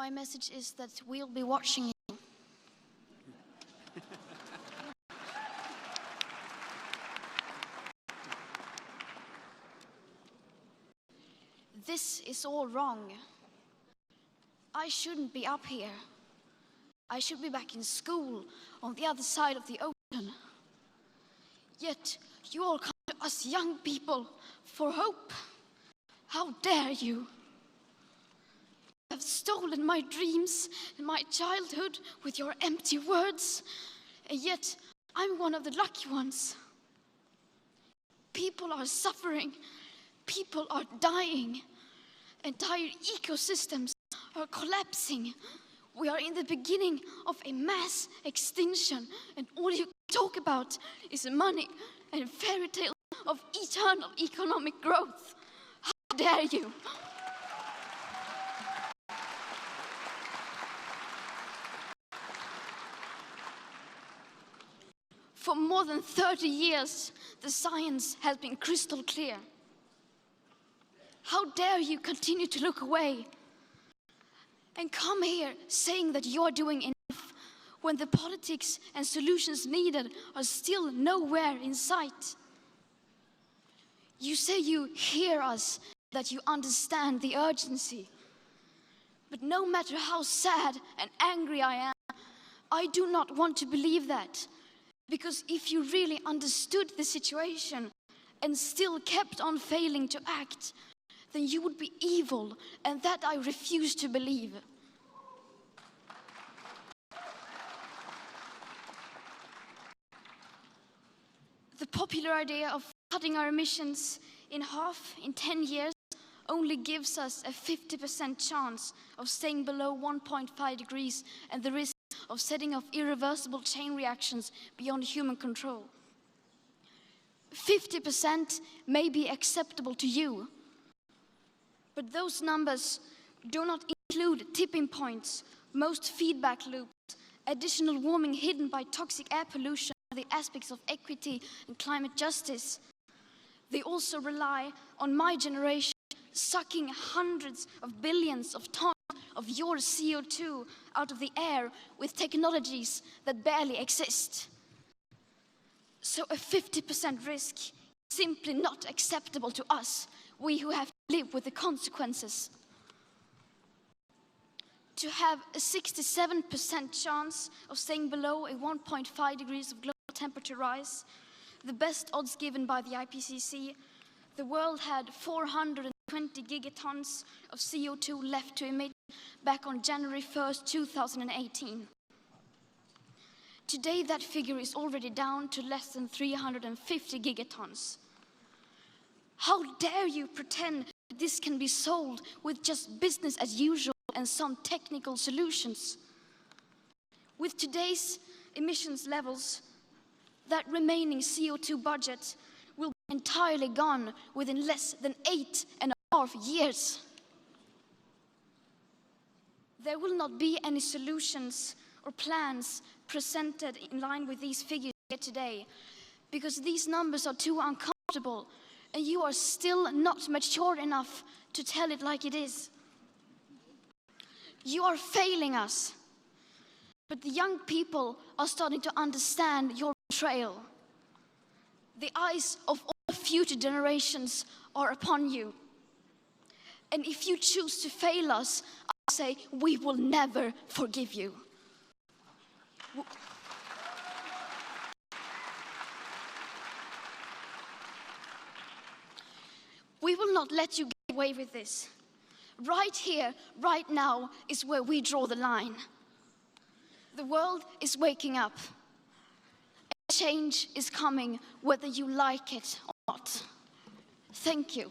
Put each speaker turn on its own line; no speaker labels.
My message is that we'll be watching you. This is all wrong. I shouldn't be up here. I should be back in school on the other side of the ocean. Yet you all come to us young people for hope. How dare you? You have stolen my dreams and my childhood with your empty words, and yet I'm one of the lucky ones. People are suffering. People are dying. Entire ecosystems are collapsing. We are in the beginning of a mass extinction, and all you talk about is money and fairy tales of eternal economic growth. How dare you? For more than 30 years, the science has been crystal clear. How dare you continue to look away and come here saying that you're doing enough when the politics and solutions needed are still nowhere in sight? You say you hear us, that you understand the urgency. But no matter how sad and angry I am, I do not want to believe that. Because if you really understood the situation and still kept on failing to act, then you would be evil, and that I refuse to believe. The popular idea of cutting our emissions in half in 10 years only gives us a 50% chance of staying below 1.5 degrees and the risk of setting off irreversible chain reactions beyond human control. 50% may be acceptable to you, but those numbers do not include tipping points, most feedback loops, additional warming hidden by toxic air pollution, the aspects of equity and climate justice. They also rely on my generation sucking hundreds of billions of tons of your CO2 out of the air with technologies that barely exist. So a 50% risk is simply not acceptable to us, we who have to live with the consequences. To have a 67% chance of staying below a 1.5 degrees of global temperature rise, the best odds given by the IPCC, the world had 420 gigatons of CO2 left to emit back on January 1st, 2018. Today, that figure is already down to less than 350 gigatons. How dare you pretend that this can be solved with just business as usual and some technical solutions? With today's emissions levels, that remaining CO2 budget will be entirely gone within less than 8.5 years. There will not be any solutions or plans presented in line with these figures here today, because these numbers are too uncomfortable and you are still not mature enough to tell it like it is. You are failing us, but the young people are starting to understand your betrayal. The eyes of all future generations are upon you. And if you choose to fail us, I say we will never forgive you. We will not let you get away with this. Right here, right now, is where we draw the line. The world is waking up. Change is coming, whether you like it or not. Thank you.